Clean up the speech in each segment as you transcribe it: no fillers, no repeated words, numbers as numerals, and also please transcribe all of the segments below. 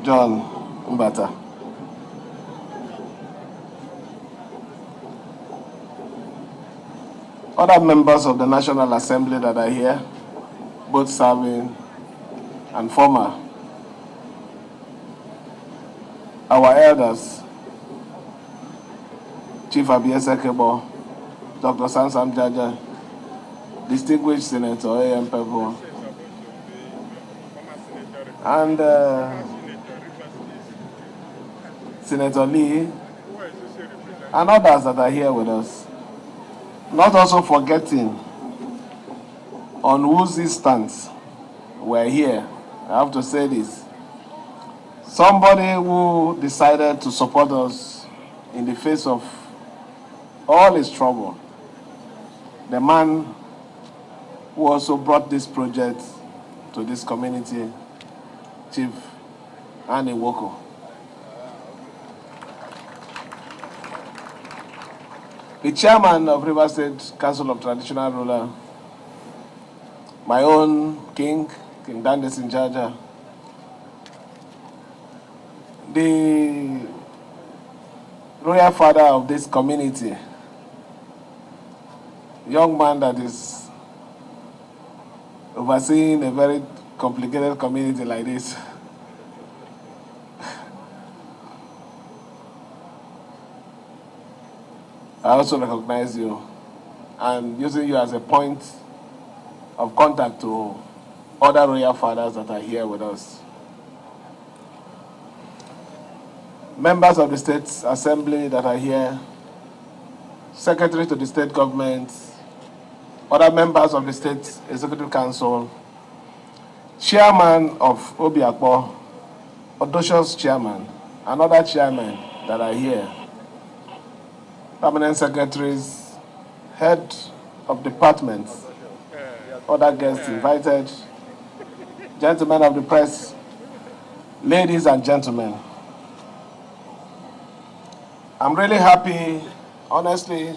John Mbata. Other members of the National Assembly that are here, both serving and former, our elders, Chief Abiese Kebo, Dr. Sansam Jaja, distinguished Senator A.M. Pebo, and Senator Lee, and others that are here with us. Not also forgetting on whose instance we're here. I have to say this. Somebody who decided to support us in the face of all his trouble. The man who also brought this project to this community, Chief Annie Woko. The chairman of Rivers State Council of Traditional Ruler, my own King Dande Sinjaja, the royal father of this community, young man that is overseeing a very complicated community like this. I also recognize you and using you as a point of contact to other royal fathers that are here with us. Members of the State Assembly that are here, Secretary to the State Government, other members of the State Executive Council, Chairman of Obiakpo, Odocious Chairman, and other chairmen that are here, permanent secretaries, head of departments, other guests invited, gentlemen of the press, ladies and gentlemen. I'm really happy, honestly,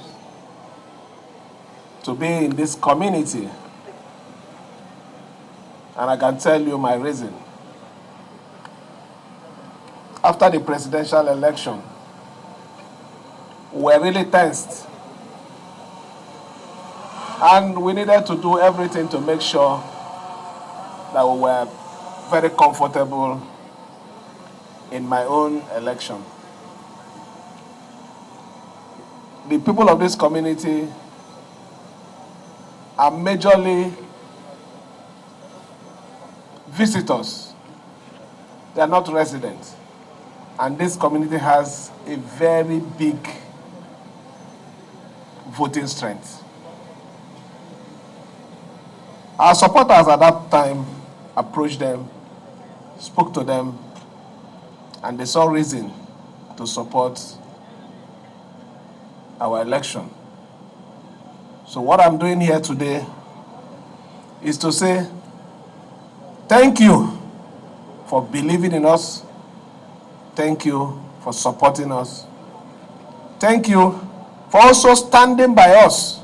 to be in this community. And I can tell you my reason. After the presidential election, we were really tensed. And we needed to do everything to make sure that we were very comfortable in my own election. The people of this community are majorly visitors. They are not residents. And this community has a very big voting strength. Our supporters at that time approached them, spoke to them, and they saw reason to support our election. So what I'm doing here today is to say thank you for believing in us. Thank you for supporting us. Thank you for also standing by us.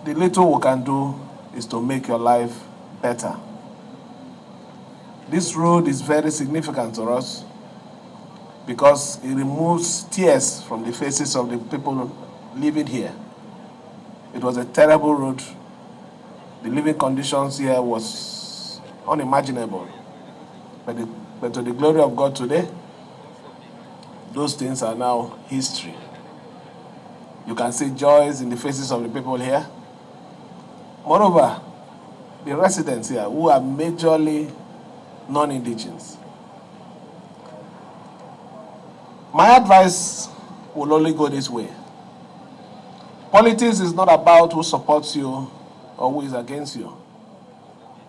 The little we can do is to make your life better. This road is very significant to us because it removes tears from the faces of the people living here. It was a terrible road. The living conditions here was unimaginable. But to the glory of God today, those things are now history. You can see joys in the faces of the people here. Moreover, the residents here who are majorly non-indigenous. My advice will only go this way. Politics is not about who supports you or who is against you.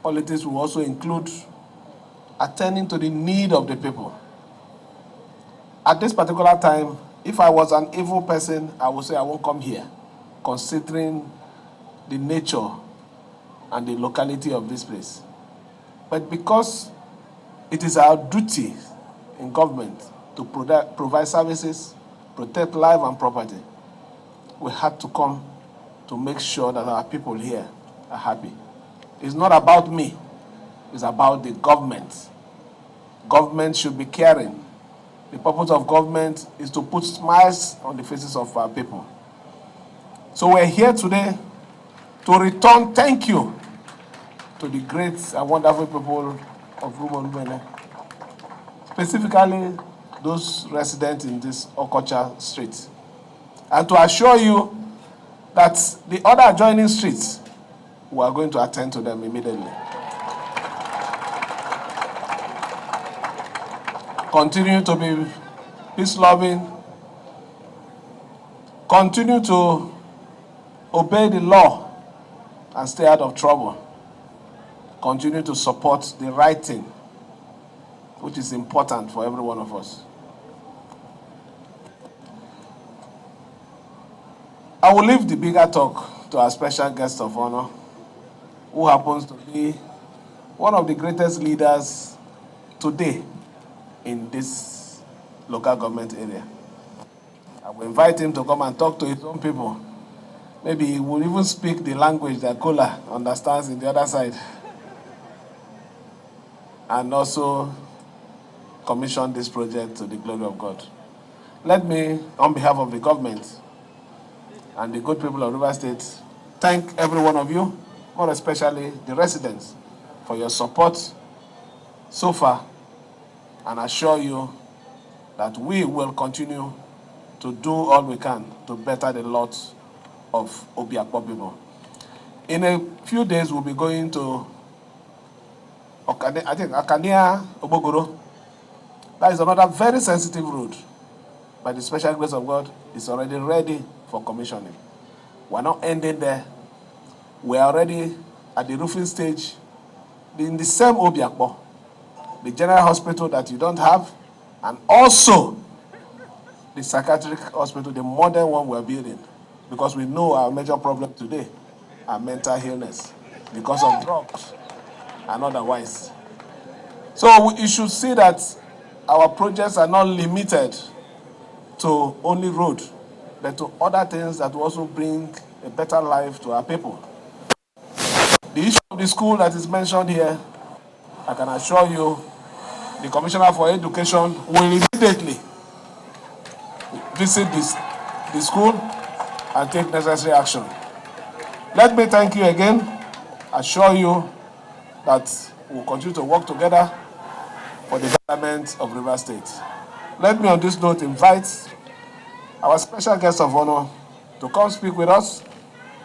Politics will also include attending to the need of the people. At this particular time, if I was an evil person, I would say I won't come here, considering the nature and the locality of this place. But because it is our duty in government to provide services, protect life and property, we had to come to make sure that our people here are happy. It's not about me, it's about the government. Government should be caring. The purpose of government is to put smiles on the faces of our people. So we're here today to return thank you to the great and wonderful people of Rumuolumeni, specifically those residents in this Okocha street, and to assure you that the other adjoining streets, we are going to attend to them immediately. Continue to be peace-loving, continue to obey the law and stay out of trouble. Continue to support the right thing, which is important for every one of us. I will leave the bigger talk to our special guest of honor, who happens to be one of the greatest leaders today in this local government area. I will invite him to come and talk to his own people. Maybe he will even speak the language that Kola understands in the other side. And also commission this project to the glory of God. Let me, on behalf of the government and the good people of River State, thank every one of you, more especially the residents, for your support so far, and assure you that we will continue to do all we can to better the lot of Obiakpo people. In a few days, we'll be going to Akania Obogoro. That is another very sensitive road. By the special grace of God, it's already ready for commissioning. We're not ending there. We're already at the roofing stage in the same Obiakpo, the general hospital that you don't have, and also the psychiatric hospital, the modern one we're building, because we know our major problem today are mental illness because of drugs and otherwise. So you should see that our projects are not limited to only road, but to other things that will also bring a better life to our people. The issue of the school that is mentioned here, I can assure you, the Commissioner for Education will immediately visit the school and take necessary action. Let me thank you again, assure you that we'll continue to work together for the betterment of River State. Let me on this note invite our special guest of honor to come speak with us,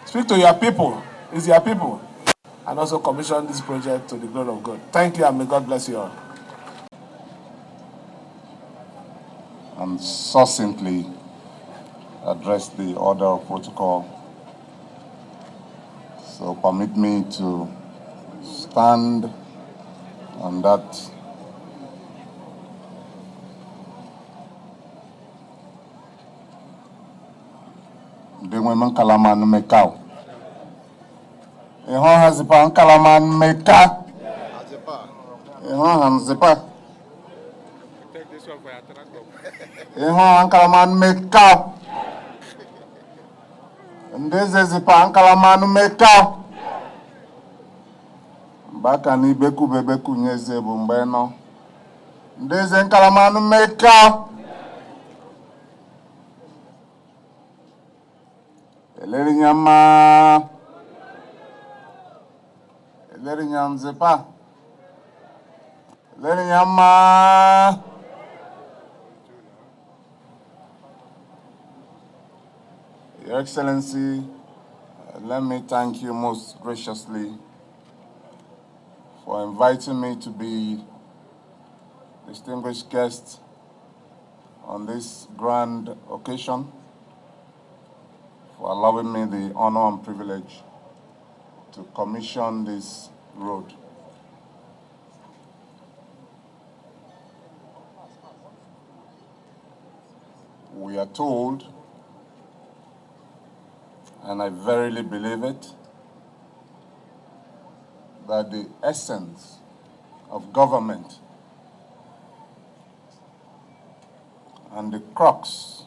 speak to your people, it's your people, and also commission this project to the glory of God. Thank you, and may God bless you all. And succinctly address the order of protocol. So permit me to stand on that. The women Kalaman Mekau. Ehon Hazipa Kalaman Meka. Ehon Hanzipa. Take this one for your tractor. Ehon Kalaman Meka. And this is the Pankalaman Meka. Bakani Beku Bebeku Nyeze Bumbeno. This is Kalaman Meka. Elerinyama. Elerinyanzepa. Elerinyama. Your Excellency, let me thank you most graciously for inviting me to be distinguished guest on this grand occasion, for allowing me the honor and privilege to commission this road. We are told, and I verily believe it, that the essence of government and the crux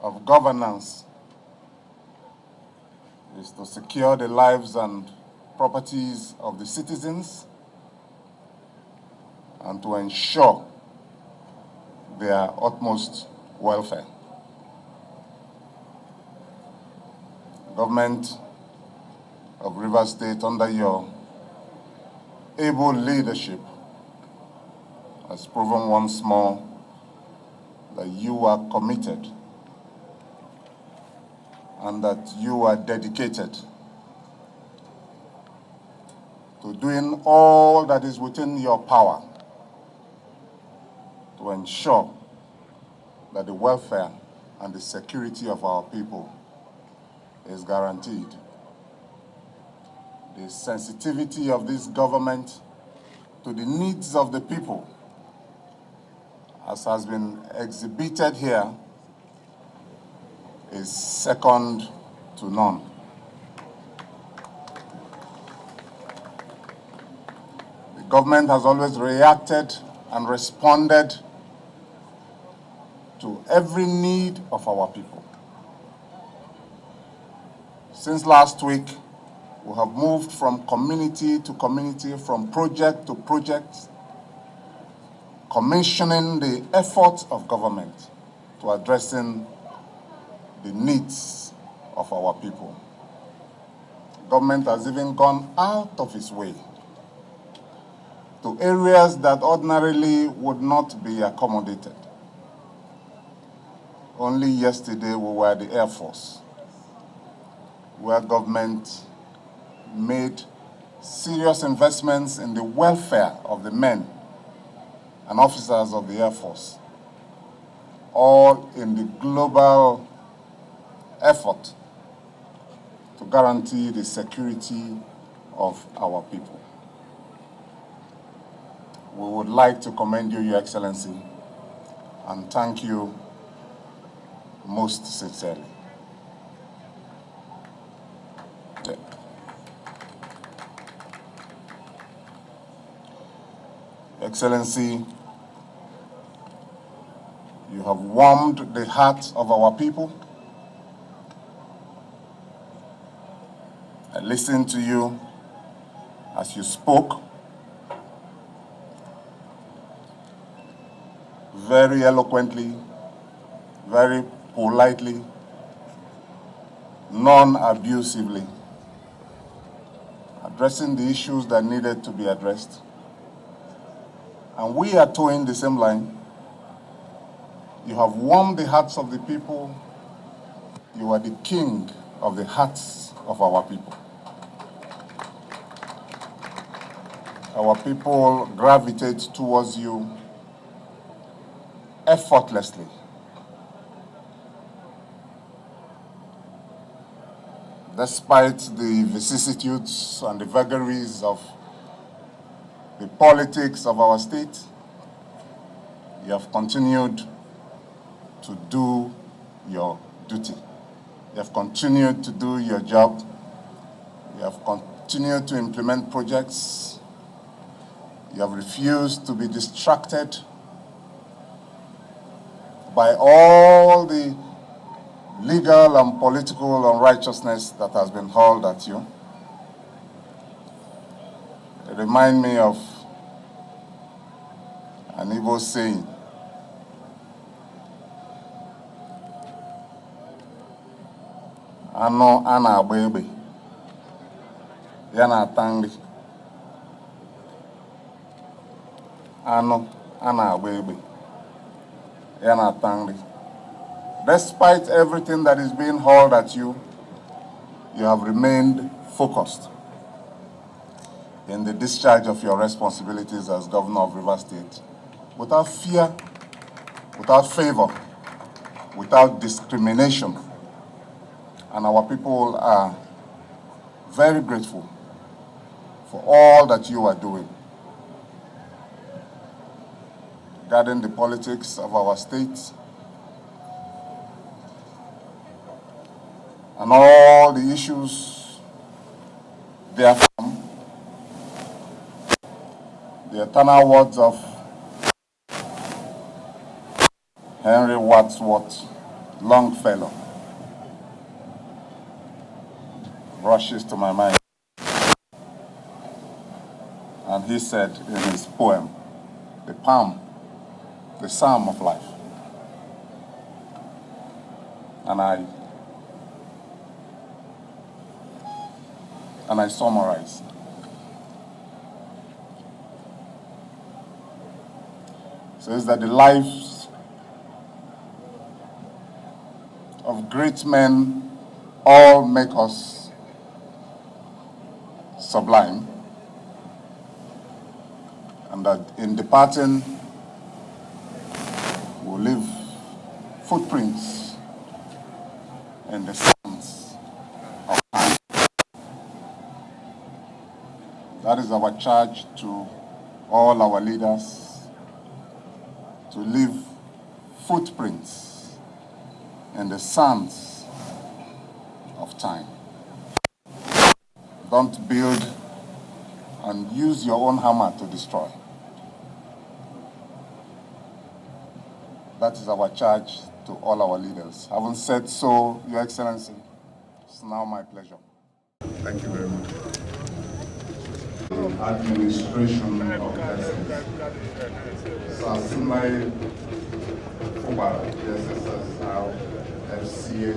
of governance is to secure the lives and properties of the citizens and to ensure their utmost welfare. Government of Rivers State, under your able leadership, has proven once more that you are committed and that you are dedicated to doing all that is within your power to ensure that the welfare and the security of our people is guaranteed. The sensitivity of this government to the needs of the people, as has been exhibited here, is second to none. The government has always reacted and responded to every need of our people. Since last week, we have moved from community to community, from project to project, commissioning the efforts of government to addressing the needs of our people. Government has even gone out of its way to areas that ordinarily would not be accommodated. Only yesterday we were at the Air Force, where government made serious investments in the welfare of the men and officers of the Air Force, all in the global effort to guarantee the security of our people. We would like to commend you, Your Excellency, and thank you most sincerely. Excellency, you have warmed the hearts of our people. I listened to you as you spoke very eloquently, very politely, non-abusively, addressing the issues that needed to be addressed. And we are towing the same line. You have warmed the hearts of the people. You are the king of the hearts of our people. Our people gravitate towards you effortlessly. Despite the vicissitudes and the vagaries of the politics of our state, you have continued to do your duty. You have continued to do your job. You have continued to implement projects. You have refused to be distracted by all the legal and political unrighteousness that has been hurled at you. It reminds me of an Igbo saying, "Ano ana agba ya na-ata nri." Ano ana agba ya na-ata nri. Despite everything that is being hurled at you, you have remained focused in the discharge of your responsibilities as governor of Rivers State, without fear, without favor, without discrimination. And our people are very grateful for all that you are doing regarding the politics of our state and all the issues therefrom. The eternal words of Henry Wadsworth Longfellow rushes to my mind. And he said in his poem, the palm, the psalm of life. And I summarize. It says that the lives of great men all make us sublime, and that in departing we'll leave footprints in the sands of time. That is our charge to all our leaders, to leave footprints in the sands of time. Don't build and use your own hammer to destroy. That is our charge to all our leaders. Having said so, Your Excellency, it's now my pleasure. Thank you very much. The administration of justice. Siminalayi, Fubara, SSS, FCA,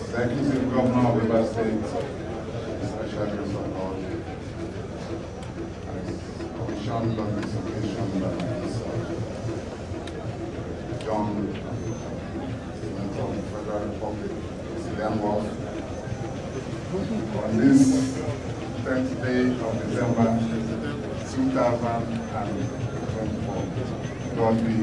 Executive Governor of Rivers State, especially support, as commissioned on this occasion by myself, John, Senator of the Federal Republic, Civilian War, on this 10th day of December 2024. God be